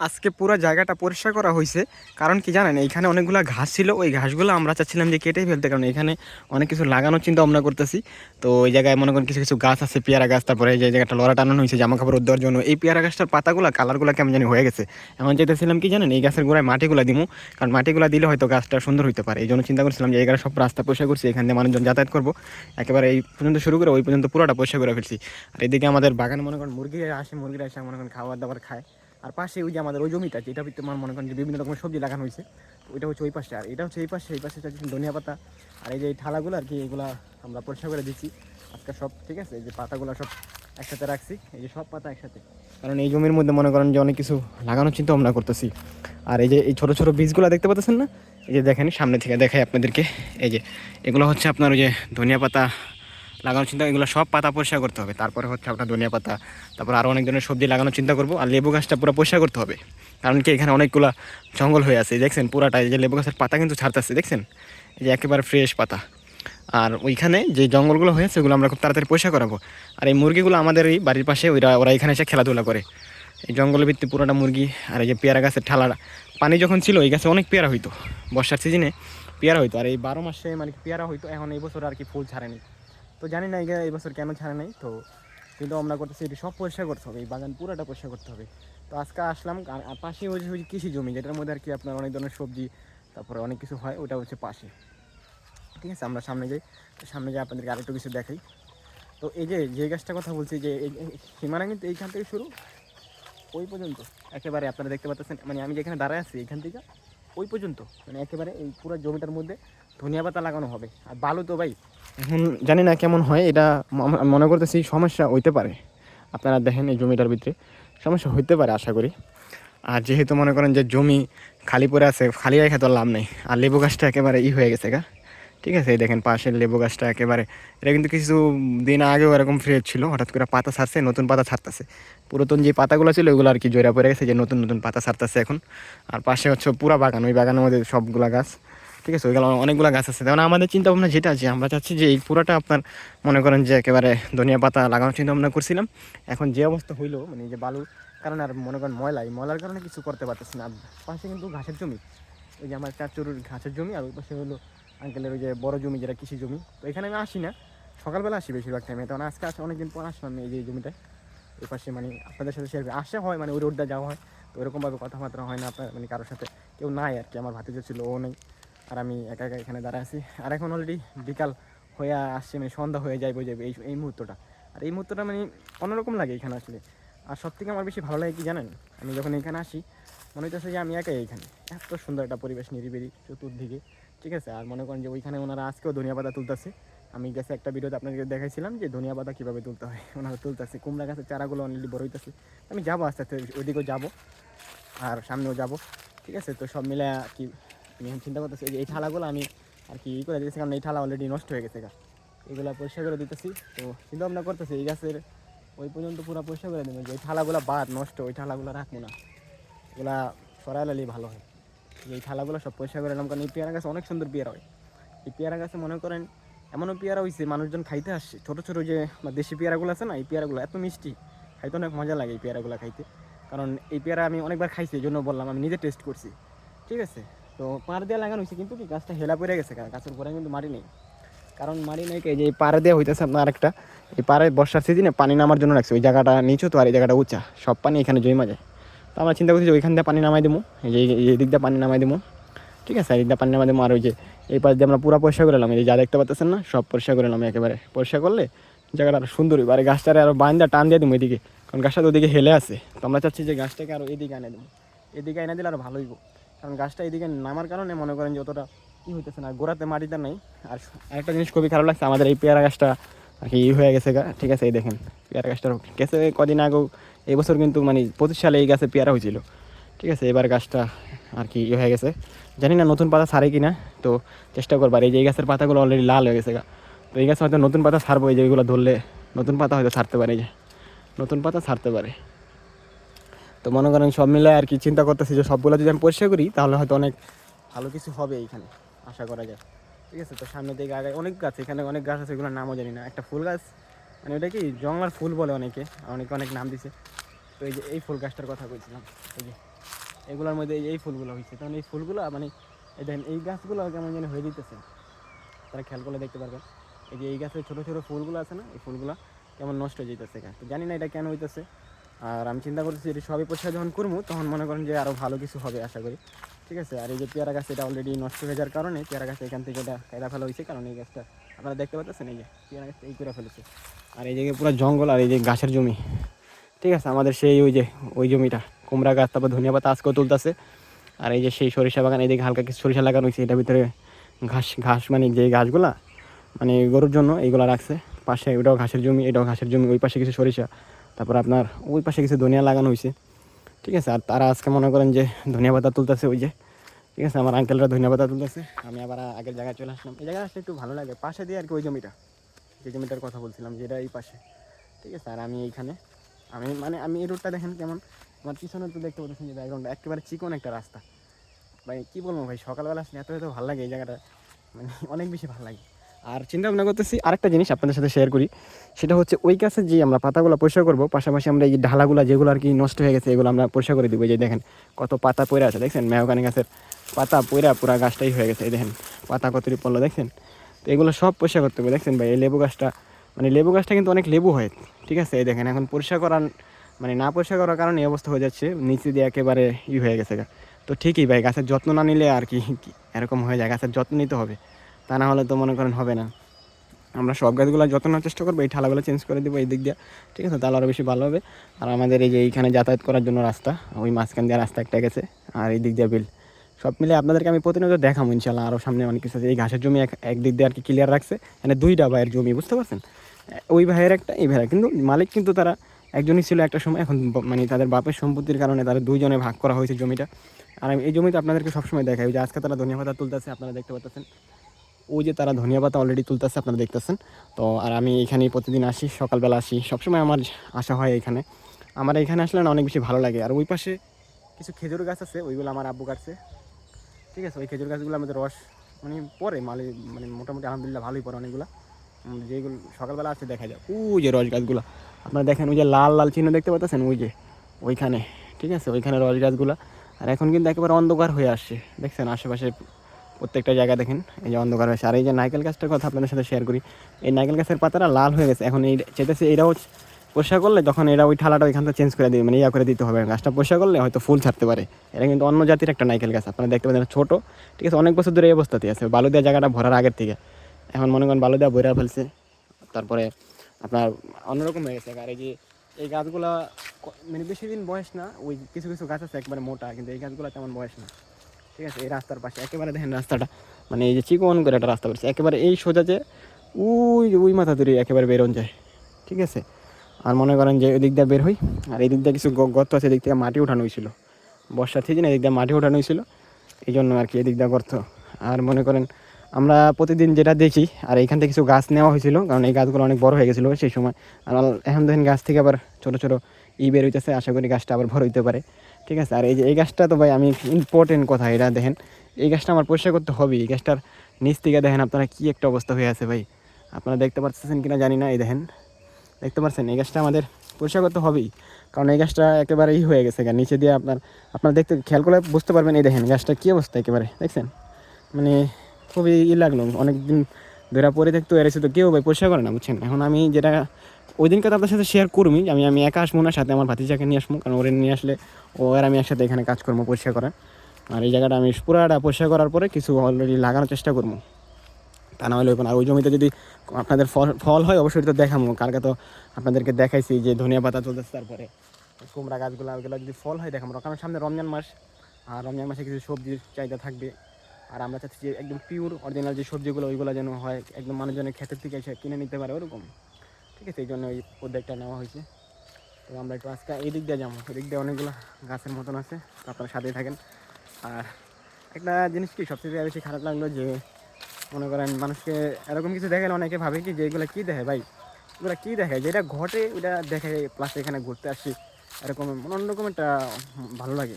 আজকে পুরো জায়গাটা পরিষ্কার করা হয়েছে। কারণ কি জানেন, এইখানে অনেকগুলো ঘাস ছিল, ওই ঘাসগুলো আমরা চাচ্ছিলাম যে কেটেই ফেলতে, কারণ এখানে অনেক কিছু লাগানোর চিন্তা ভাবনা করতেছি। তো ওই জায়গায় মনে করেন কিছু কিছু গাছ আছে, পেয়ারা গাছ, তারপরে যে জায়গাটা লড়া টানানো হয়েছে জামা কাপড় দেওয়ার জন্য, এই পেয়ারা গাছটার পাতাগুলো কালারগুলো কেমন জানি হয়ে গেছে। এখন চাইতেছিলাম কি জানেন, এই গাছের গোড়ায় মাটিগুলো দিমু, কারণ মাটিগুলো দিলে হয়তো গাছটা সুন্দর হতে পারে। এই জন্য চিন্তা করছিলাম যে এখানে সব রাস্তা পরিষ্কার করছি, এখান দিয়ে মানুষজন যাতায়াত করবো, একেবারে এই পর্যন্ত শুরু করে ওই পর্যন্ত পুরোটা পরিষ্কার করে ফেলছি। আর এদিকে আমাদের বাগানে মনে করেন মুরগিরা আসে, মুরগিরা এসে মনে করেন খাবার দাবার খায়। আর পাশে ওই যে আমাদের ওই জমিটা, যেটা তোমার মনে করেন যে বিভিন্ন রকমের সবজি লাগানো হয়েছে, ওইটা হচ্ছে ওই পাশে, আর এটা হচ্ছে এই পাশে চাচ্ছি ধনিয়া পাতা। আর এই যে এই থালাগুলো আর কি, এগুলো আমরা পরিষ্কার করে দিচ্ছি আজকে সব, ঠিক আছে। এই যে পাতাগুলো সব একসাথে রাখছি, এই যে সব পাতা একসাথে, কারণ এই জমির মধ্যে মনে করেন যে অনেক কিছু লাগানোর চিন্তা ভাবনা করতেছি। আর এই যে এই ছোটো ছোটো বীজগুলো দেখতে পাচ্ছেন না, এই যে দেখেন সামনে থেকে দেখাই আপনাদেরকে, এই যে এগুলো হচ্ছে আপনার ওই যে ধনিয়া পাতা লাগানোর চিন্তা, এগুলো সব পাতা পরিষ্কার করতে হবে। তারপরে হচ্ছে আপনার ধনিয়া পাতা, তারপর আরও অনেক ধরনের সবজি লাগানোর চিন্তা করবো। আর লেবু গাছটা পুরো পরিষ্কার করতে হবে, কারণ কি এখানে অনেকগুলো জঙ্গল হয়ে আছে দেখছেন পুরাটা। এই যে লেবু গাছের পাতা কিন্তু ছাড়তেছে দেখছেন, এই যে একেবারে ফ্রেশ পাতা। আর ওইখানে যে জঙ্গলগুলো হয়েছে ওগুলো আমরা খুব তাড়াতাড়ি পরিষ্কার করাবো। আর এই মুরগিগুলো আমাদের এই বাড়ির পাশে, ওরা এখানে এসে খেলাধুলা করে, এই জঙ্গলের ভিত্তি পুরোটা মুরগি। আর এই যে পেয়ারা গাছের ঠালাটা, পানি যখন ছিল এই গাছে অনেক পেয়ারা হইতো, বর্ষার সিজনে পেয়ারা হইতো। আর এই 12 মাসে মানে পেয়ারা হইতো, এখন এই বছর আর কি ফুল ছাড়েনি। তো জানি না এই বছর কেন ছাড়ে নাই। তো কিন্তু আমরা করতেছি এটি সব পরিষ্কার করতে হবে, এই বাগান পুরোটা পরিষ্কার করতে হবে। তো আজকে আসলাম, আর পাশে ওই যে কৃষি জমি, যেটার মধ্যে আর কি আপনার অনেক ধরনের সবজি তারপরে অনেক কিছু হয়, ওটা হচ্ছে পাশে, ঠিক আছে। আমরা সামনে যাই, তো সামনে যাই আপনাদেরকে আরেকটু কিছু দেখাই। তো এই যে গাছটার কথা বলছি, যে সীমানা কিন্তু এইখান থেকে শুরু ওই পর্যন্ত, একেবারে আপনারা দেখতে পাচ্ছেন, মানে আমি যেখানে দাঁড়ায় আছি এখান থেকে ওই পর্যন্ত, মানে একেবারে এই পুরো জমিটার মধ্যে ধনিয়া পাতা লাগানো হবে। আর বালু তো ভাই এখন জানি না কেমন হয়, এটা মনে করতেছি সমস্যা হইতে পারে। আপনারা দেখেন এই জমিটার ভিতরে সমস্যা হইতে পারে আশা করি। আর যেহেতু মনে করেন যে জমি খালি পড়ে আছে, খালি রেখে তো লাভ নেই। আর লেবু গাছটা একেবারে হয়ে গেছে গা, ঠিক আছে। এই দেখেন পাশের লেবু গাছটা একেবারে, এটা কিন্তু কিছু দিন আগেও এরকম ফ্রেশ ছিল, হঠাৎ করে পাতা ছাড়ছে, নতুন পাতা ছাড়তেছে। পুরাতন যে পাতাগুলো ছিল ওগুলো আর কি জয়রা পড়ে গেছে, যে নতুন নতুন পাতা ছাড়তেছে এখন। আর পাশে হচ্ছে পুরা বাগান, ওই বাগানের মধ্যে সবগুলা গাছ, ঠিক আছে। ওইগুলো অনেকগুলো গাছ আছে। তেমন আমাদের চিন্তা ভাবনা যেটা আছে, আমরা চাচ্ছি যে এই পুরোটা আপনার মনে করেন যে একেবারে ধনিয়া পাতা লাগানোর চিন্তা ভাবনা করছিলাম। এখন যে অবস্থা হইলো, মানে যে বালুর কারণে আর মনে করেন এই ময়লার কারণে কিছু করতে পারতেছি না। পাশে কিন্তু ঘাসের জমি, ওই যে আমার চাচুর ঘাসের জমি, আর ওই পাশে হলো আঙ্কেলের ওই যে বড় জমি, যেটা কৃষি জমি। তো এখানে আমি আসি না, সকালবেলা আসি বেশিরভাগ টাইমে। তখন আজকে অনেকদিন পর আসলাম এই যে জমিটায়, ওই পাশে মানে আপনাদের সাথে শেয়ার আসা হয়, মানে ওই রোডটা যাওয়া হয়। তো ওরকমভাবে কথাবার্তা হয় না আপনার, মানে কারোর সাথে কেউ নাই আর কি। আমার ভাতিজা ছিল, ও নেই, আর আমি একা একা এখানে দাঁড়ায় আছি। আর এখন অলরেডি বিকাল হয়ে আসছে, মানে সন্ধ্যা হয়ে যাবে এই মুহূর্তটা। আর এই মুহূর্তটা মানে অন্যরকম লাগে এখানে আসলে। আর সব থেকে আমার বেশি ভালো লাগে কি জানেন, আমি যখন এখানে আসি মনে হইতেছে যে আমি একাই এখানে, এত সুন্দর একটা পরিবেশ, নিরিবিলি চতুর্দিকে, ঠিক আছে। আর মনে করেন যে ওইখানে ওনারা আজকেও ধনিয়া পাতা তুলতেছে। আমি গেছে একটা ভিডিওতে আপনাকে দেখাইছিলাম যে ধনিয়া পাতা কীভাবে তুলতে হয়, ওনারা তুলতেছে। কুমড়া গাছের চারাগুলো অলরেডি বড় হইতেছে। আমি যাবো আস্তে আস্তে, ওইদিকেও যাবো আর সামনেও যাবো, ঠিক আছে। তো সব মিলে আর কি আমি এখন চিন্তা করতেছি যে এই থালাগুলো আমি আর কি করে দিতেছি, কারণ এই থালা অলরেডি নষ্ট হয়ে গেছে গা, এগুলো পরিষ্কার করে দিতেছি। তো চিন্তা ভাবনা করতেছি এই গাছের ওই পর্যন্ত পুরো পরিষ্কার করে দেবো, যে ওই থালাগুলো বাদ নষ্ট, ওই থালাগুলো রাখবো না, ওগুলা সরাইলে ভালো হয়। এই থালাগুলো সব পরিষ্কার করে এলাম, কারণ এই পেয়ারা গাছে অনেক সুন্দর পেয়ারা হয়। এই পেয়ারা গাছে মনে করেন এমনও পেয়ারা হয়েছে মানুষজন খাইতে আসছে, ছোটো ছোটো যে দেশি পেয়ারাগুলো আছে না, এই পেয়ারাগুলো এত মিষ্টি, খাইতে অনেক মজা লাগে এই পেয়ারাগুলো খাইতে। কারণ এই পেয়ারা আমি অনেকবার খাইছি, এই জন্য বললাম, আমি নিজে টেস্ট করছি, ঠিক আছে। তো পাড় দিয়ে লাগানো হয়েছে, কিন্তু কি গাছটা হেলা পড়ে গেছে, গাছের গোড়ায় কিন্তু মাটি নেই। কারণ মাটি নেই, এই যে এই পাড়ে দেওয়া হইতেছে আপনার আরেকটা, এই পাড়ে বর্ষার সিজনে পানি নামার জন্য রাখছে। ওই জায়গাটা নিচু তো, আর এই জায়গাটা উঁচা, সব পানি এখানে জমা যায়। তো আমরা চিন্তা করছি যে ওইখান দিয়ে পানি নামাই দেবো, এই দিক দিয়ে পানি নামাই দেবো, ঠিক আছে। এই দিক দিয়ে পানি নামাই দেবো। আর ওই যে এই পাশ দিয়ে আমরা পুরো পরিষ্কার করে এলাম, এই যে যা দেখতে পাচ্ছেন না, সব পরিষ্কার করে এলাম একেবারে। পরিষ্কার করলে জায়গাটা আরও সুন্দর হইব। আর এই গাছটারে আরও বান্ধা টান দিয়ে দেবো এদিকে, কারণ গাছটা তো ওদিকে হেলে আছে। তো আমরা চাচ্ছি যে গাছটাকে আরও এদিকে এনে দেবো, এদিকে এনে দিলে আরও ভালো হইব। কারণ গাছটা এদিকে নামার কারণে মনে করেন যে অতটা কী হইতেছে না, গোড়াতে মাটিতে নেই। আর আরেকটা জিনিস খুবই খারাপ লাগছে, আমাদের এই পেয়ারা গাছটা আর কি হয়ে গেছে গা, ঠিক আছে। এই দেখেন পেয়ারা গাছটার গেছে কদিন আগেও, এই বছর কিন্তু মানে 25 সালে এই গাছে পেয়ারা হয়েছিল, ঠিক আছে। এবার গাছটা আর কি হয়ে গেছে, জানি না নতুন পাতা ছাড়ে কিনা। তো চেষ্টা করবো। আর এই যে এই গাছের পাতাগুলো অলরেডি লাল হয়ে গেছে গা, তো এই গাছে হয়তো নতুন পাতা ছাড়বো, এই যে এইগুলো ধরলে নতুন পাতা হয়তো ছাড়তে পারে, এই যে নতুন পাতা ছাড়তে পারে। তো মনে করেন সব মিলে আর কি চিন্তা করতেছি যে সবগুলো যদি আমি পরিষ্কার করি তাহলে হয়তো অনেক ভালো কিছু হবে এইখানে, আশা করা যায়, ঠিক আছে। তো সামনে দিকে আগে অনেক গাছ, এখানে অনেক গাছ আছে, এগুলোর নামও জানি না। একটা ফুল গাছ, মানে ওটা কি জংলার ফুল বলে অনেকে, অনেকে অনেক নাম দিছে। তো এই যে এই ফুল গাছটার কথা বলছিলাম, এই যে এগুলোর মধ্যে এই ফুলগুলো হয়েছে। তখন এই ফুলগুলো মানে এই দেখেন এই গাছগুলো কেমন যেন হয়ে দিতেছে, তারা খেয়াল করলে দেখতে পারবেন। এই যে এই গাছের ছোটো ছোটো ফুলগুলো আছে না, এই ফুলগুলো কেমন নষ্ট হয়ে যেতেছে গাছ, তো জানি না এটা কেন হইতেছে। আর আমি চিন্তা করতেছি এটি সবই পরিষ্কার যখন করবো তখন মনে করেন যে আরও ভালো কিছু হবে আশা করি, ঠিক আছে। আর এই যে পেয়ারা গাছ এটা অলরেডি নষ্ট হয়ে যাওয়ার কারণে পেয়ারা গাছ এখান থেকে এটা কেটে ফেলা হয়েছে, কারণ এই গাছটা আপনারা দেখতে পাচ্ছেন এই যে পেয়ারা গাছটা এই করে ফেলেছে। আর এই জায়গায় পুরো জঙ্গল আর এই যে ঘাসের জমি, ঠিক আছে। আমাদের সেই ওই যে ওই জমিটা কুমড়া গাছ, তারপর ধনিয়া পাতা আজকেও তুলতেছে। আর এই যে সেই সরিষা বাগান, এইদিকে হালকা কিছু সরিষা লাগানো হয়েছে, এটার ভিতরে ঘাস ঘাস মানে যে গাছগুলা মানে গরুর জন্য এইগুলো রাখছে। পাশে ওটাও ঘাসের জমি, এটাও ঘাসের জমি, ওই পাশে কিছু সরিষা, তারপর আপনার ওই পাশে কিছু ধনিয়া লাগানো হয়েছে, ঠিক আছে। আর তারা আজকে মনে করেন যে ধনিয়া পাতা তুলতেছে ওই যে, ঠিক আছে। আমার আঙ্কেলরা ধনিয়া পাতা তুলতেছে, আমি আবার আগের জায়গায় চলে আসলাম। এই জায়গায় আসলে একটু ভালো লাগে, পাশে দিয়ে আর কি ওই জমিটা, যে জমিটার কথা বলছিলাম যেটা এই পাশে, ঠিক আছে। আর আমি এইখানে আমি এই রোডটা দেখেন কেমন, আমার পিছনে তো দেখতে পাচ্ছেন যে ব্যাকগ্রাউন্ডটা একেবারে চিকন একটা রাস্তা। ভাই কী বলবো ভাই, সকালবেলা আসলে এত ভালো লাগে এই জায়গাটা, মানে অনেক বেশি ভালো লাগে। আর চিন্তা ভাবনা করতেছি আরেকটা জিনিস আপনাদের সাথে শেয়ার করি, সেটা হচ্ছে ওই গাছের যে আমরা পাতাগুলো পরিষ্কার করবো, পাশাপাশি আমরা এই ঢালাগুলো যেগুলো আর কি নষ্ট হয়ে গেছে এগুলো আমরা পরিষ্কার করে দিব। এই যে দেখেন কত পাতা পড়ে আছে, দেখছেন মেহগানি গাছের পাতা পড়া পুরা গাছটাই হয়ে গেছে, এই দেখেন পাতা কতটি পড়লো দেখছেন। তো এগুলো সব পরিষ্কার করতে হবে। দেখছেন ভাই এই লেবু গাছটা, মানে লেবু গাছটা কিন্তু অনেক লেবু হয়, ঠিক আছে। এই দেখেন এখন পরিষ্কার করার মানে না পরিষ্কার করার কারণে এই অবস্থা হয়ে যাচ্ছে, নিচে দিয়ে একেবারে হয়ে গেছে। তো ঠিকই ভাই, গাছের যত্ন না নিলে আর কি এরকম হয়ে যায়, গাছের যত্ন নিতে হবে, তা না হলে তো মনে করেন হবে না। আমরা সব গাছগুলো যত্ন নেওয়ার চেষ্টা করবো, এই ঠালাগুলো চেঞ্জ করে দেবো এই দিক দিয়ে, ঠিক আছে, তাহলে আরও বেশি ভালো হবে। আর আমাদের এই যে এইখানে যাতায়াত করার জন্য রাস্তা, ওই মাঝখান দিয়ে রাস্তা একটা গেছে, আর এই দিক দিয়ে বিল, সব মিলে আপনাদেরকে আমি প্রতিনিয়ত দেখাবো ইনশাল্লাহ। আরও সামনে অনেক কিছু আছে। এই ঘাসের জমি একদিক দিয়ে আর কি ক্লিয়ার রাখছে, মানে দুইটা ভাইয়ের জমি, বুঝতে পারছেন, ওই ভাইয়ের একটা এই ভাইয়ের, কিন্তু মালিক কিন্তু তারা একজনই ছিল একটা সময়, এখন মানে তাদের বাপের সম্পত্তির কারণে তাদের দুইজনে ভাগ করা হয়েছে জমিটা। আর আমি এই জমিতে আপনাদেরকে সবসময় দেখাই, ওই যে আজকে তারা ধনিয়া পাতা তুলতেছে আপনারা দেখতে পাচ্ছেন, ওই যে তারা ধনিয়া পাতা অলরেডি তুলতেছে আপনারা দেখতেছেন। তো আর আমি এখানেই প্রতিদিন আসি, সকালবেলা আসি, সবসময় আমার আসা হয় এখানে। আমার এখানে আসলে না অনেক বেশি ভালো লাগে। আর ওই পাশে কিছু খেজুর গাছ আছে, ওইগুলো আমার আব্বু কাটছে, ঠিক আছে। ওই খেজুর গাছগুলো আমাদের রস মানে পরে মানে মোটামুটি আলহামদুলিল্লাহ ভালোই পড়ে অনেকগুলো, যেগুলো সকালবেলা আসে দেখা যায়। ওই যে রস গাছগুলো আপনারা দেখেন, ওই যে লাল লাল চিহ্ন দেখতে পাচ্ছেন ওই যে ওইখানে, ঠিক আছে, ওইখানে রস গাছগুলো। আর এখন কিন্তু একেবারে অন্ধকার হয়ে আসছে, দেখছেন আশেপাশে প্রত্যেকটা জায়গা দেখেন এই যে অন্ধকার হয়েছে। আর এই যে নারকেল গাছটার কথা আপনাদের সাথে শেয়ার করি, এই নারকেল গাছের পাতাটা লাল হয়ে গেছে, এখন এই চেতেছে এটাও পরিষ্কার করলে তখন এরা ওই ঠালাটা ওইখান থেকে চেঞ্জ করে দিবে, মানে ইয়া করে দিতে হবে, গাছটা পরিষ্কার করলে হয়তো ফুল ছাড়তে পারে। এটা কিন্তু অন্য জাতির একটা নারকেল গাছ, আপনারা দেখতে পাচ্ছেন ছোটো, ঠিক আছে, অনেক বছর ধরে এই অবস্থাতেই আছে, বালু দেওয়া জায়গাটা ভরার আগের থেকে এখন মনে করেন বালু দেওয়া ভরা ফেলছে, তারপরে আপনার অন্যরকম হয়ে গেছে। আর এই যে এই গাছগুলা মানে বেশি দিন বয়স না, ওই কিছু কিছু গাছ আছে একবারে মোটা, কিন্তু এই গাছগুলো তেমন বয়স না, ঠিক আছে। এই রাস্তার পাশে একেবারে দেখেন রাস্তাটা, মানে এই যে চিকন করে একটা রাস্তা পড়ছে একেবারে এই সোজা যে ওই মাথা ধরে একেবারে বেরোন যায়, ঠিক আছে। আর মনে করেন যে ওই দিক দিয়ে বের হই, আর এই দিক দিয়ে কিছু গর্ত আছে, এদিক থেকে মাটি উঠানো হয়েছিল বর্ষার সিজনে, এদিক দিয়ে মাটি উঠানো হয়েছিল, এই জন্য আর কি এদিক দিয়ে গর্ত। আর মনে করেন আমরা প্রতিদিন যেটা দেখি, আর এইখান থেকে কিছু গাছ নেওয়া হয়েছিল, কারণ এই গাছগুলো অনেক বড় হয়ে গেছিলো সেই সময়। আর এখন দেখেন গাছ থেকে আবার ছোটো ছোটো বের হইতেছে, আশা করি গাছটা আবার বড় হইতে পারে, ঠিক আছে। আর এই যে এই গাছটা তো ভাই আমি ইম্পর্টেন্ট কথা এটা দেখেন, এই গাছটা আমার পরিষ্কার করতে হবে। এই গাছটার নিচ থেকে দেখেন আপনারা কী একটা অবস্থা হয়ে আছে ভাই, আপনারা দেখতে পাচ্ছেন কিনা জানি না, এই দেখেন দেখতে পাচ্ছেন এই গাছটা আমাদের পরিষ্কার করতে হবেই, কারণ এই গাছটা একেবারেই হয়ে গেছে নিচে দিয়ে আপনার দেখতে খেয়াল করে বুঝতে পারবেন। এই দেখেন গাছটা কী অবস্থা একেবারে দেখছেন, মানে খুবই লাগলো, অনেক দিন ধরে পরে থাকতো এর তো কেউ ভাই পরিষ্কার করে না, বুঝছেন। এখন আমি যেটা ওই দিনকে তো আপনার সাথে শেয়ার করবি, আমি একা আসবো না, সাথে আমার ভাতিজাকে নিয়ে আসবো, কারণ ওরে নিয়ে আসলে ও আর আমি একসাথে এখানে কাজ করবো পরিষ্কার করার। আর এই জায়গাটা আমি পুরাটা পরিষ্কার করার পরে কিছু অলরেডি লাগানোর চেষ্টা করবো, তা না হলে আর ওই জমিতে যদি আপনাদের ফল হয় অবশ্যই তো দেখাবো, কালকে তো আপনাদেরকে দেখাইছি যে ধনিয়া পাতা চলতেছে, তারপরে কুমড়া গাছগুলো ওগুলো যদি ফল হয় দেখাবো, কারণ সামনে রমজান মাস, আর রমজান মাসে কিছু সবজির চাহিদা থাকবে। আর আমরা চাচ্ছি যে একদম পিওর অরিজিনাল যে সবজিগুলো ওইগুলো যেন হয় একদম মানুষজনের ক্ষেতের থেকে এসে কিনে নিতে পারে ওরকম, ঠিক আছে। এই জন্য এই উদ্যোগটা নেওয়া হয়েছে। তো আমরা একটু আজকে এই দিক দিয়ে যাবো, এদিক দিয়ে অনেকগুলো গাছের মতন আছে, তো আপনারা সাথেই থাকেন। আর একটা জিনিস কি সবচেয়ে বেশি খারাপ লাগলো, যে মনে করেন মানুষকে এরকম কিছু দেখালে অনেকে ভাবে কি যে এগুলো কী দেখে ভাই, এগুলো কী দেখায়, যেটা ঘটে ওইটা দেখে, প্লাস এখানে ঘুরতে আসছি এরকম অন্যরকম একটা ভালো লাগে।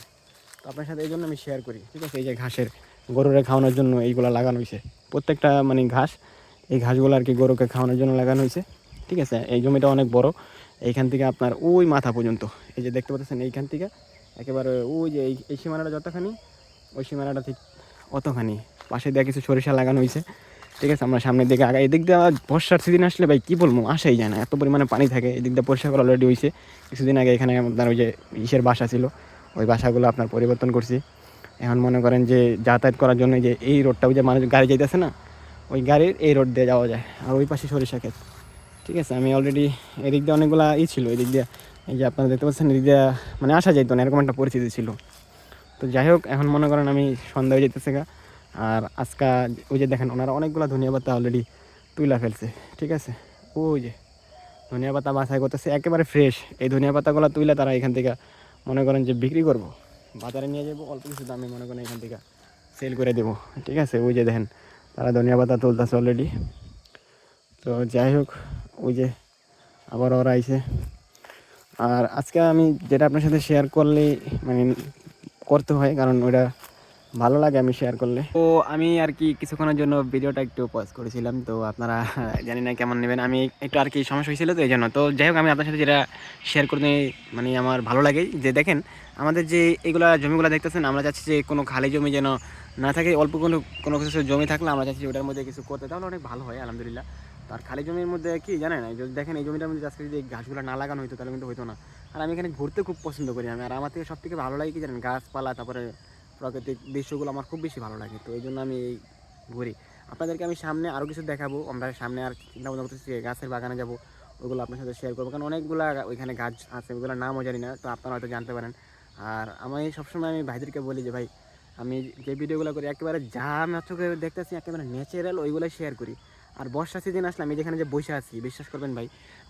তো আপনার সাথে এই জন্য আমি শেয়ার করি, ঠিক আছে। এই যে ঘাসের গরুরে খাওয়ানোর জন্য এইগুলো লাগানো হয়েছে, প্রত্যেকটা মানে ঘাস, এই ঘাসগুলো আর কি গরুকে খাওয়ানোর জন্য লাগানো হয়েছে, ঠিক আছে। এই জমিটা অনেক বড়, এইখান থেকে আপনার ওই মাথা পর্যন্ত এই যে দেখতে পাচ্ছেন, এইখান থেকে একেবারে ওই যে এই সীমানাটা যতখানি, ওই সীমানাটা ঠিক অতখানি। পাশে দিয়ে কিছু সরিষা লাগানো হয়েছে, ঠিক আছে। আমরা সামনের দিকে আগে এদিক দিয়ে বর্ষার সিজন আসলে ভাই কী বলবো, আসাই যায় না, এত পরিমাণে পানি থাকে। এদিক দিয়ে পরিষ্কার করা অলরেডি হয়েছে কিছুদিন আগে। এখানে আপনার ওই যে ইসের বাসা ছিল, ওই বাসাগুলো আপনার পরিবর্তন করছি। এখন মনে করেন যে যাতায়াত করার জন্য যে এই রোডটা, ওই যে মানুষ গাড়ি যাইতেছে না, ওই গাড়ির এই রোড দিয়ে যাওয়া যায়। আর ওই পাশে সরিষা ক্ষেত, ঠিক আছে। আমি অলরেডি এদিক দিয়ে অনেকগুলো ছিল, এদিক দিয়ে এই যে আপনারা দেখতে পাচ্ছেন, এদিক দিয়ে মানে আসা যাইতো না, এরকম একটা পরিস্থিতি ছিল। তো যাই হোক, এখন মনে করেন আমি সন্ধ্যা হয়ে যেতেছে গা। আর আজকা ওই যে দেখেন ওনারা অনেকগুলো ধনিয়া পাতা অলরেডি তুইলা ফেলছে, ঠিক আছে। ওই যে ধনিয়া পাতা বাছাই করতেছে একেবারে ফ্রেশ। এই ধনিয়া পাতাগুলো তুইলে তারা এখান থেকে মনে করেন যে বিক্রি করবো, বাজারে নিয়ে যাবো, অল্প কিছু দামে মনে করেন এখান থেকে সেল করে দেবো, ঠিক আছে। ওই যে দেখেন তারা ধনিয়া পাতা তুলতেছে অলরেডি। তো যাই হোক, ওই যে আবার ওরা আইছে। আর আজকে আমি যেটা আপনার সাথে শেয়ার করলে মানে করতে হয়, কারণ ওইটা ভালো লাগে আমি শেয়ার করলে। তো আমি আর কি কিছুক্ষণের জন্য ভিডিওটা একটু পজ করেছিলাম, তো আপনারা জানি না কেমন নেবেন। আমি একটু আর কি সমস্যা হয়েছিল, তো এই জন্য। তো যাই হোক, আমি আপনার সাথে যেটা শেয়ার করতে মানে আমার ভালো লাগে যে দেখেন আমাদের যে এইগুলা জমিগুলো দেখতেছেন, আমরা চাচ্ছি যে কোনো খালি জমি যেন না থাকে, অল্প কোনো কিছু জমি থাকলে আমরা চাচ্ছি ওটার মধ্যে কিছু করতে, তাহলে অনেক ভালো হয় আলহামদুলিল্লাহ। তার খালি জমির মধ্যে কি জানেন, যদি দেখেন এই জমিটার মধ্যে আজকে যদি এই গাছগুলো না লাগানো হতো তাহলে কিন্তু হতো না। আর আমি এখানে ঘুরতে খুব পছন্দ করি আমি, আর আমার থেকে সব থেকে ভালো লাগে কি জানেন, গাছপালা, তারপরে প্রাকৃতিক দৃশ্যগুলো আমার খুব বেশি ভালো লাগে। তো এই জন্য আমি এই ঘুরি। আপনাদেরকে আমি সামনে আরও কিছু দেখাবো, আমরা সামনে আর চিন্তা ভাবনা করতেছি গাছের বাগানে যাবো, ওইগুলো আপনার সাথে শেয়ার করবো, কারণ অনেকগুলো ওইখানে গাছ আছে, ওইগুলো নামও জানি না, তো আপনারা হয়তো জানতে পারেন। আর আমি সবসময় আমি ভাইদেরকে বলি যে ভাই, আমি যে ভিডিওগুলো করি একেবারে যা আমি চোখে দেখতেছি একেবারে ন্যাচারাল, ওইগুলো শেয়ার করি। আর বর্ষা সিজন আসলে আমি যেখানে যে বসে আছি, বিশ্বাস করবেন ভাই,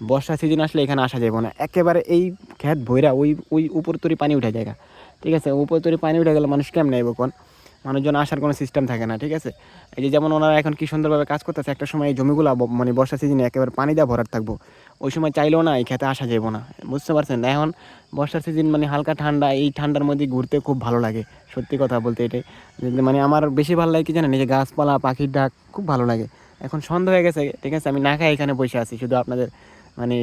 বর্ষা সিজন আসলে এখানে আসা যাবে না, একেবারে এই ক্ষেত ভৈরা ওই উপর তরি পানি উঠে জায়গা, ঠিক আছে। উপর তরি পানি উঠে গেলে মানুষ কেমন নেব কোন, মানুষজন আসার কোনো সিস্টেম থাকে না, ঠিক আছে। এই যে যেমন ওনারা এখন কি সুন্দরভাবে কাজ করতেছে, একটা সময় এই জমিগুলো মানে বর্ষা সিজনে একেবারে পানি দিয়ে ভরাট থাকবো, ওই সময় চাইলেও না এই খেতে আসা যাবো না, বুঝতে পারছেন। এখন বর্ষার সিজন মানে হালকা ঠান্ডা, এই ঠান্ডার মধ্যে ঘুরতে খুব ভালো লাগে, সত্যি কথা বলতে এটাই। মানে আমার বেশি ভালো লাগে কি জানেন, এই যে গাছপালা, পাখির ডাক খুব ভালো লাগে। এখন সন্ধ্যা হয়ে গেছে, ঠিক আছে, আমি না খাই এখানে বসে আছি শুধু আপনাদের মানে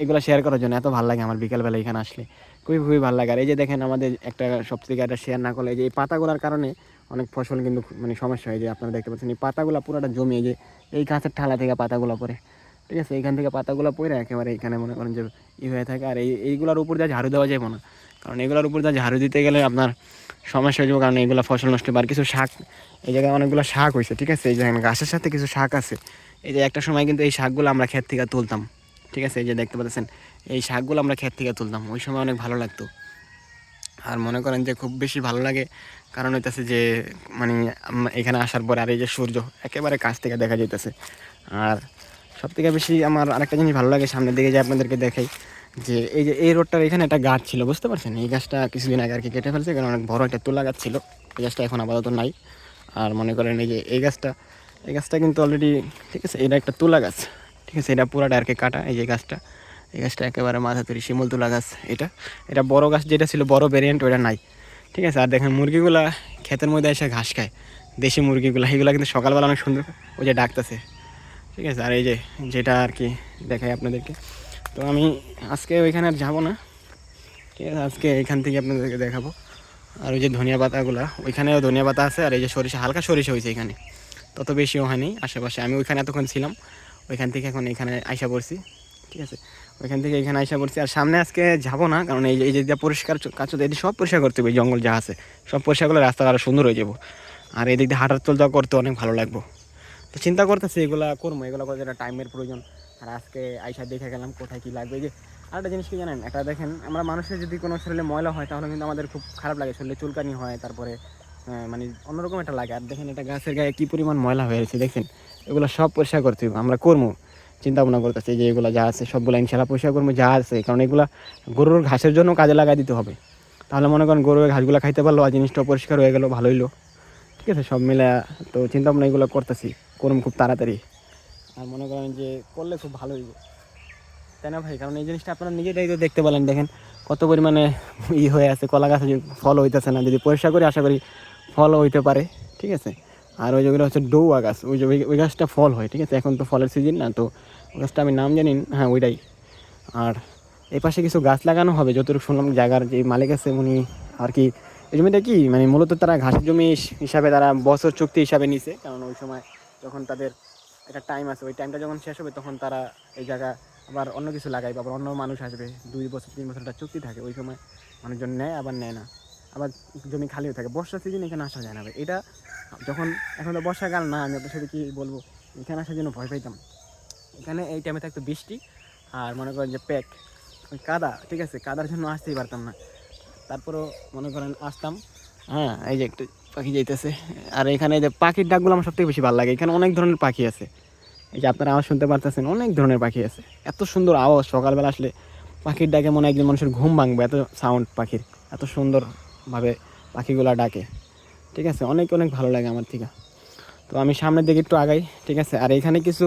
এগুলো শেয়ার করার জন্য। এত ভালো লাগে আমার বিকেলবেলা এখানে আসলে, খুবই খুবই ভালো লাগে। আর এই যে দেখেন আমাদের একটা সবথেকে একটা শেয়ার না করলে, এই যে এই পাতাগুলোর কারণে অনেক ফসল কিন্তু মানে সমস্যা হয়। যে আপনারা দেখতে পাচ্ছেন এই পাতাগুলো পুরোটা জমি, এই যে এই গাছের ঠালা থেকে পাতাগুলো পড়ে, ঠিক আছে, এইখান থেকে পাতাগুলো পড়ে একেবারে এখানে মনে করেন যে হয়ে থাকে। আর এইগুলোর উপর যা ঝাড়ু দেওয়া যাবে না, কারণ এগুলোর উপর যা ঝাড়ু দিতে গেলে আপনার সমস্যা হয়ে যাবে, কারণ এইগুলো ফসল নষ্ট হবে। আর কিছু শাক, এই জায়গায় অনেকগুলো শাক হয়েছে, ঠিক আছে, এই যে গাছের সাথে কিছু শাক আছে। এই যে একটা সময় কিন্তু এই শাকগুলো আমরা ক্ষেত থেকে তুলতাম, ঠিক আছে, এই যে দেখতে পাচ্ছেন এই শাকগুলো আমরা ক্ষেত থেকে তুলতাম, ওই সময় অনেক ভালো লাগতো। আর মনে করেন যে খুব বেশি ভালো লাগে, কারণ হইতেছে যে মানে এখানে আসার পরে আর এই যে সূর্য একেবারে কাছ থেকে দেখা যাইতেছে। আর সব থেকে বেশি আমার আরেকটা জিনিস ভালো লাগে, সামনের দিকে যে আপনাদেরকে দেখাই, যে এই যে এই রোডটার এখানে একটা গাছ ছিল, বুঝতে পারছেন, এই গাছটা কিছুদিন আগে আর কি কেটে ফেলছে, কারণ অনেক বড় একটা তুলা গাছ ছিল, এই গাছটা এখন আপাতত নাই। আর মনে করেন এই যে এই গাছটা কিন্তু অলরেডি, ঠিক আছে, এটা একটা তুলা গাছ, ঠিক আছে, এটা পুরাটা আর কি কাটা। এই যে গাছটা, এই গাছটা একেবারে মাথা তৈরি শিমুল তুলা গাছ। এটা বড় গাছ যেটা ছিল, বড় ভ্যারিয়েন্ট, ওটা নাই, ঠিক আছে। আর দেখেন মুরগিগুলা ক্ষেতের মধ্যে এসে ঘাস খায়, দেশি মুরগিগুলা, এগুলো কিন্তু সকালবেলা অনেক সুন্দর ওই যে ডাকতেছে, ঠিক আছে। আর এই যে যেটা আর কি দেখাই আপনাদেরকে, তো আমি আজকে ওইখানে আর যাবো না, ঠিক আছে, আজকে এখান থেকে আপনাদেরকে দেখাবো। আর ওই যে ধনিয়া পাতাগুলা, ওইখানেও ধনিয়া পাতা আছে। আর এই যে সরিষা, হালকা সরিষা হয়েছে এখানে, তত বেশিও হয়নি আশেপাশে। আমি ওইখানে এতক্ষণ ছিলাম, ওইখান থেকে এখন এখানে আইসা পড়ছি, ঠিক আছে, ওইখান থেকে এখানে আইসা পড়ছি। আর সামনে আজকে যাবো না, কারণ এই যে পরিষ্কার কাজ, এটি সব পরিষ্কার করতে হবে, জঙ্গল যা আছে সব পরিষ্কার করলে রাস্তা আরও সুন্দর হয়ে যাবো। আর এই দিক দিয়ে হাঁটার চলতে করতে অনেক ভালো লাগবো। তো চিন্তা করতেছি এগুলো করবো, এগুলো করে যেটা টাইমের প্রয়োজন। আর আজকে আইসা দেখে গেলাম কোথায় কী লাগবে। যে আরেকটা জিনিস কি জানেন, একটা দেখেন, আমরা মানুষের যদি কোনো শরীরে ময়লা হয় তাহলে কিন্তু আমাদের খুব খারাপ লাগে, শরীরে চুলকানি হয়, তারপরে মানে অন্যরকম একটা লাগে। আর দেখেন এটা গাছের গায়ে কী পরিমাণ ময়লা হয়েছে দেখছেন, এগুলো সব পরিষ্কার করতে হবে, আমরা করবো, চিন্তা ভাবনা করতেছি যে এগুলো যা আছে সবগুলো ইনশাল্লাহ পরিষ্কার করবো যা আছে, কারণ এগুলো গরুর ঘাসের জন্য কাজে লাগাই দিতে হবে। তাহলে মনে করেন গরুর ঘাসগুলো খাইতে পারলো, আর জিনিসটা পরিষ্কার হয়ে গেলো, ভালো হইলো, ঠিক আছে, সব মিলে। তো চিন্তা ভাবনা এগুলো করতেছি, করুন খুব তাড়াতাড়ি। আর মনে করেন যে করলে খুব ভালো হইব, তাই না ভাই? কারণ এই জিনিসটা আপনারা নিজেরাই তো দেখতে পেলেন, দেখেন কত পরিমাণে হয়ে আছে, কলা গাছে ফল হইতেছে না, যদি পরিষ্কার করি আশা করি ফলও হইতে পারে, ঠিক আছে। আর ওই যেগুলো হচ্ছে ডৌয়া গাছ, ওই যে ওই গাছটা ফল হয়, ঠিক আছে, এখন তো ফলের সিজন না, তো ওই গাছটা আমি নাম জানি, হ্যাঁ ওইটাই। আর এই পাশে কিছু গাছ লাগানো হবে যতটুকু শুনলাম, জায়গার যে মালিক আছে উনি আর কি এই জমিটা কি মানে মূলত তারা ঘাসের জমি হিসাবে তারা বছর চুক্তি হিসাবে নিছে, কারণ ওই সময় যখন তাদের একটা টাইম আছে ওই টাইমটা যখন শেষ হবে তখন তারা এই জায়গা আবার অন্য কিছু লাগাইবে, আবার অন্য মানুষ আসবে, 2 বছর 3 বছর একটা চুক্তি থাকে, ওই সময় মানুষজন নেয় আবার নেয় না, আবার জমি খালিও থাকে। বর্ষার সিজন এখানে আসা যায় না ভাই, এটা যখন এখন তো বর্ষাকাল না, আমি আপনার সাথে কী বলবো, এখানে আসার জন্য ভয় পাইতাম। এখানে এই টাইমে থাকতো বৃষ্টি আর মনে করেন যে প্যাক ওই কাদা, ঠিক আছে, কাদার জন্য আসতেই পারতাম না, তারপরেও মনে করেন আসতাম। হ্যাঁ, এই যে একটু পাখি যাইতেছে, আর এখানে এই যে পাখির ডাকগুলো আমার সবথেকে বেশি ভালো লাগে। এখানে অনেক ধরনের পাখি আছে, এই যে আপনারা আওয়াজ শুনতে পারতেছেন, অনেক ধরনের পাখি আছে, এত সুন্দর আওয়াজ। সকালবেলা আসলে পাখির ডাকে মনে হয় একজন মানুষের ঘুম ভাঙবে, এত সাউন্ড পাখির, এত সুন্দরভাবে পাখিগুলো ডাকে, ঠিক আছে, অনেক অনেক ভালো লাগে আমার থেকে। তো আমি সামনের দিকে একটু আগাই, ঠিক আছে। আর এখানে কিছু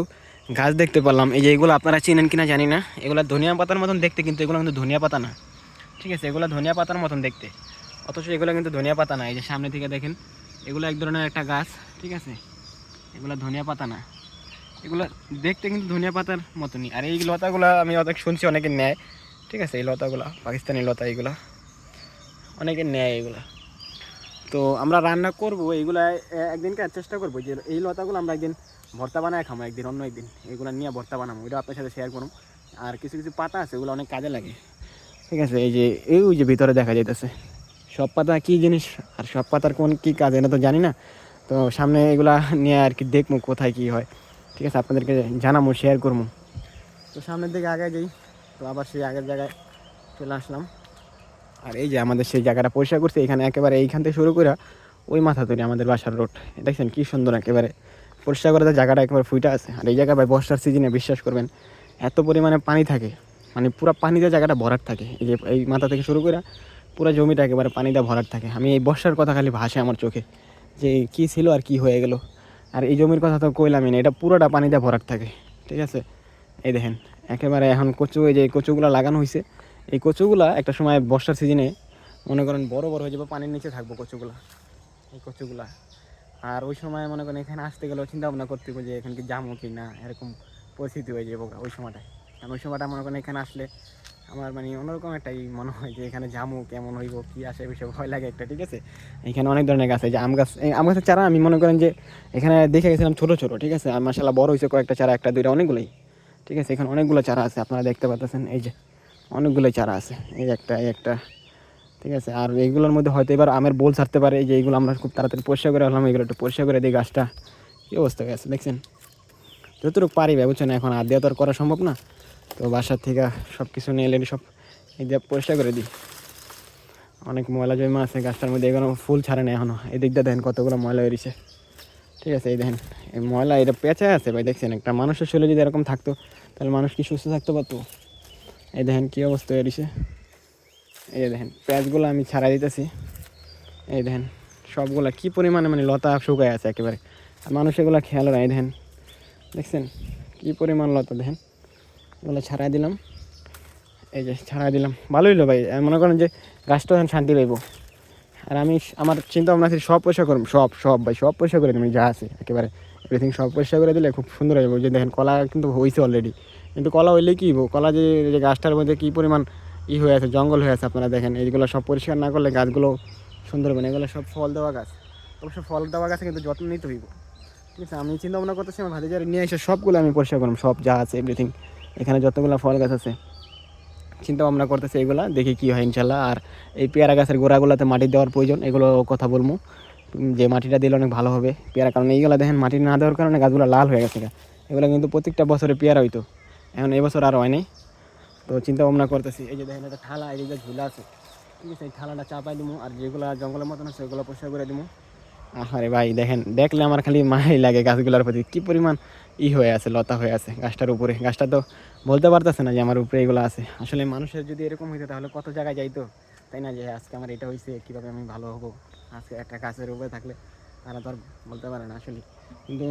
গাছ দেখতে পারলাম, এই যে এগুলো আপনারা চিনেন কিনা জানি না, এগুলো ধনিয়া পাতার মতন দেখতে, কিন্তু এগুলো কিন্তু ধনিয়া পাতা না, ঠিক আছে, এগুলো ধনিয়া পাতার মতন দেখতে, অথচ এগুলো কিন্তু ধনিয়া পাতা না। এই যে সামনে থেকে দেখেন, এগুলো এক ধরনের একটা গাছ, ঠিক আছে, এগুলো ধনিয়া পাতা না, এগুলো দেখতে কিন্তু ধনিয়া পাতার মতনই। আর এই লতাগুলো আমি অনেক শুনছি অনেকে নেয়, ঠিক আছে, এই লতাগুলো পাকিস্তানি লতা, এইগুলা অনেকে নেয় এগুলা। তো আমরা রান্না করব এইগুলা, একদিনকে চেষ্টা করবো যে এই লতাগুলো আমরা একদিন ভর্তা বানায় খাবো, একদিন অন্য একদিন এগুলো নিয়ে ভর্তা বানাবো, এটা আপনার সাথে শেয়ার করুন। আর কিছু কিছু পাতা আছে ওগুলো অনেক কাজে লাগে, ঠিক আছে, এই যে ওই যে ভিতরে দেখা যাইতেছে সব পাতা কী জিনিস, আর সব পাতার কোন কী কাজ এটা তো জানি না। তো সামনে এগুলা নিয়ে আর কি দেখবো কোথায় কী হয়, ঠিক আছে, আপনাদেরকে জানাবো, শেয়ার করবো। তো সামনের দিকে আগে যাই, তো আবার সেই আগের জায়গায় চলে আসলাম। আর এই যে আমাদের সেই জায়গাটা পরিষ্কার করছে, এখানে একেবারে এইখান থেকে শুরু করে ওই মাথা তৈরি আমাদের বাসার রোড, দেখছেন কী সুন্দর একেবারে পরিষ্কার করে জায়গাটা একেবারে ফুইটা আছে। আর এই জায়গায় ভাই বর্ষার সিজনে বিশ্বাস করবেন এত পরিমাণে পানি থাকে, মানে পুরো পানিতে জায়গাটা ভরাট থাকে, এই যে এই মাথা থেকে শুরু করে পুরো জমিটা একেবারে পানিতে ভরাট থাকে। আমি এই বর্ষার কথা খালি ভাসে আমার চোখে, যে কী ছিল আর কি হয়ে গেল। আর এই জমির কথা তো কইলামই না, এটা পুরোটা পানিতে ভরাট থাকে, ঠিক আছে। এই দেখেন একেবারে এখন কচু, এই যে কচুগুলো লাগানো হয়েছে, এই কচুগুলা একটা সময় বর্ষার সিজনে মনে করেন বড় বড় হয়ে যাবে, পানির নিচে থাকবো কচুগুলা, এই কচুগুলা। আর ওই সময় মনে করেন এখানে আসতে গেলেও চিন্তা ভাবনা করতে হবে যে এখানে কি যাবো কি না, এরকম পরিস্থিতি হয়ে যাবো ওই সময়টায়। কারণ ওই সময়টা মনে করেন এখানে আসলে আমার মানে অন্যরকম একটাই মনে হয় যে এখানে যাবো কেমন হইব কী আসে বিষয়ে ভয় লাগে একটা, ঠিক আছে। এখানে অনেক ধরনের গাছ, এই যে আম গাছ, এই আম গাছের চারা আমি মনে করেন যে এখানে দেখে গেছিলাম ছোটো ছোটো, ঠিক আছে, আর মাশাআল্লাহ বড় হয়েছে কয়েকটা চারা, একটা দুইটা অনেকগুলোই, ঠিক আছে। এখানে অনেকগুলো চারা আছে, আপনারা দেখতে পাচ্ছেন, এই যে অনেকগুলোই চারা আছে, এই একটা এই একটা, ঠিক আছে। আর এইগুলোর মধ্যে হয়তো এবার আমের বোল ছাড়তে পারে, এই যে এইগুলো আমরা খুব তাড়াতাড়ি পরিষ্কার করে আনলাম, এগুলো একটু পরিষ্কার করে দিই। গাছটা কী অবস্থা হয়ে আছে দেখছেন, যতটুকু পারি বুঝছেন, এখন আর দেওয়া তো আর করা সম্ভব না। তো বাসার থেকে সব কিছু নিয়ে এলে সব এই দিয়ে পরিষ্কার করে দিই। অনেক ময়লা জমা আছে গাছটার মধ্যে, এগুলো ফুল ছাড়ে না এখনও, এই দিকটা দেখেন কতগুলো ময়লা বেরিয়েছে, ঠিক আছে। এই দেখেন এই ময়লা, এটা পেঁচা আছে ভাই, দেখছেন একটা মানুষের শরীরে যদি এরকম থাকতো তাহলে মানুষ কি সুস্থ থাকতে পারতো। এই দেখেন কী অবস্থা বেরিয়েছে, এই যে দেখেন পেঁয়াজগুলো আমি ছাড়াই দিতেছি, এই দেখেন সবগুলা কী পরিমাণে মানে লতা শুকায় আছে একেবারে, আর মানুষ এগুলো খেয়াল রায়, দেখেন দেখছেন কী পরিমাণ লতা, দেখেন এগুলো ছাড়াই দিলাম, এই যে ছাড়াই দিলাম, ভালো হইলো ভাই। আমি মনে করেন যে গাছটা এখন শান্তি পাইব। আর আমি আমার চিন্তা ভাবনা আছে সব পরিষ্কার করুন, সব সব ভাই সব পরিষ্কার করে দেবেন, যা আছে একেবারে এভরিথিং সব পরিষ্কার করে দিলে খুব সুন্দর হয়ে যাবে। যে দেখেন কলা কিন্তু হয়েছে অলরেডি, কিন্তু কলা হইলে কী হইব, কলা যে যে গাছটার মধ্যে কী পরিমাণ হয়ে আছে, জঙ্গল হয়ে আছে, আপনারা দেখেন এইগুলো সব পরিষ্কার না করলে গাছগুলো সুন্দর হবে না। এগুলো সব ফল দেওয়া গাছ, অবশ্য ফল দেওয়া গাছে কিন্তু যত্ন নিতে হইব, ঠিক আছে। আমি চিন্তা ভাবনা করতেছি আমার ভাতিজার নিয়ে এসে সবগুলো আমি পরিষ্কার করব, সব যা আছে এভরিথিং, এখানে যতগুলো ফল গাছ আছে চিন্তা ভাবনা করতেছে এগুলো দেখি কী হয় ইনশাল্লাহ। আর এই পেয়ারা গাছের গোড়াগুলোতে মাটি দেওয়ার প্রয়োজন, এগুলো কথা বলবো যে মাটিটা দিলে অনেক ভালো হবে পেয়ারা, কারণ এইগুলো দেখেন মাটি না দেওয়ার কারণে গাছগুলো লাল হয়ে গেছে। এগুলো কিন্তু প্রত্যেকটা বছরে পেয়ারা হইতো, এখন এবছর আর হয়নি। তো চিন্তা ভাবনা করতেছি, এই যে দেখেন একটা থালা, এই যে ঝুলা আছে, ঠিক আছে, এই থালাটা চাপাই দিব, আর যেগুলো জঙ্গলের মতন আছে ওগুলো পরিষ্কার করে দিব। আরে ভাই দেখেন, দেখলে আমার খালি মায়াই লাগে গাছগুলোর প্রতি, কী পরিমাণ হয়ে আছে, লতা হয়ে আছে গাছটার উপরে। গাছটা তো বলতে পারতেছে না যে আমার উপরে এগুলো আছে। আসলে মানুষের যদি এরকম হইতো তাহলে কত জায়গায় যাইতো, তাই না, যে আজকে আমার এটা হয়েছে কীভাবে আমি ভালো হবো, আজকে একটা গাছের উপরে থাকলে তারা তো আর বলতে পারে না আসলে। কিন্তু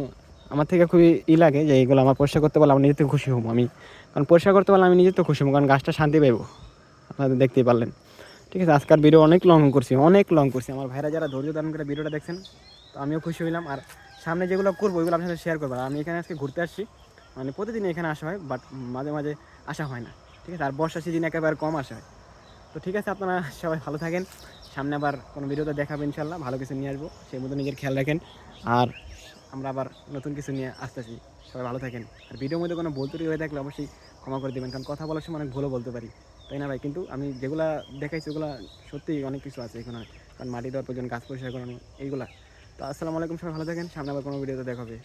আমার থেকে খুবই লাগে যে এইগুলো আমার পরিষ্কার করতে পারলে আমি নিজে থেকে খুশি হবো, আমি কারণ পরিষ্কার করতে পারলে আমি নিজে তো খুশি হবো, কারণ গাছটা শান্তি পাইবো। আপনারা দেখতেই পারলেন, ঠিক আছে। আজকাল ভিডিও অনেক লং করছি, অনেক লং করছি, আমার ভাইরা যারা ধৈর্য ধারণ করে ভিডিওটা দেখছেন, তো আমিও খুশি হইলাম। আর সামনে যেগুলো করবো ওইগুলো আপনার সাথে শেয়ার করবো। আমি এখানে আজকে ঘুরতে আসছি, মানে প্রতিদিন এখানে আসা হয়, বাট মাঝে মাঝে আসা হয় না, ঠিক আছে, আর বর্ষা সিজন একেবারে কম আসে। তো ঠিক আছে, আপনারা সবাই ভালো থাকেন, সামনে আবার কোনো ভিডিওতে দেখাবো ইনশাল্লাহ, ভালো কিছু নিয়ে আসবো, সেই মতো নিজের খেয়াল রাখেন। আর আমরা আবার নতুন কিছু নিয়ে আসতেছি, সবাই ভালো থাকেন। আর ভিডিওর মধ্যে কোনো ভুল ত্রুটি হয়ে থাকলে অবশ্যই ক্ষমা করে দেবেন, কারণ কথা বলার সময় অনেক ভুলও বলতে পারি, তাই না ভাই? কিন্তু আমি যেগুলা দেখাইছি ওগুলো সত্যিই অনেক কিছু আছে এখানে, কারণ মাটি দেওয়ার প্রয়োজন, গাছ পরিষ্কার করানো, এইগুলা। তো আসসালামু আলাইকুম, সবাই ভালো থাকেন, সামনে আবার কোনো ভিডিওতে দেখা হবে।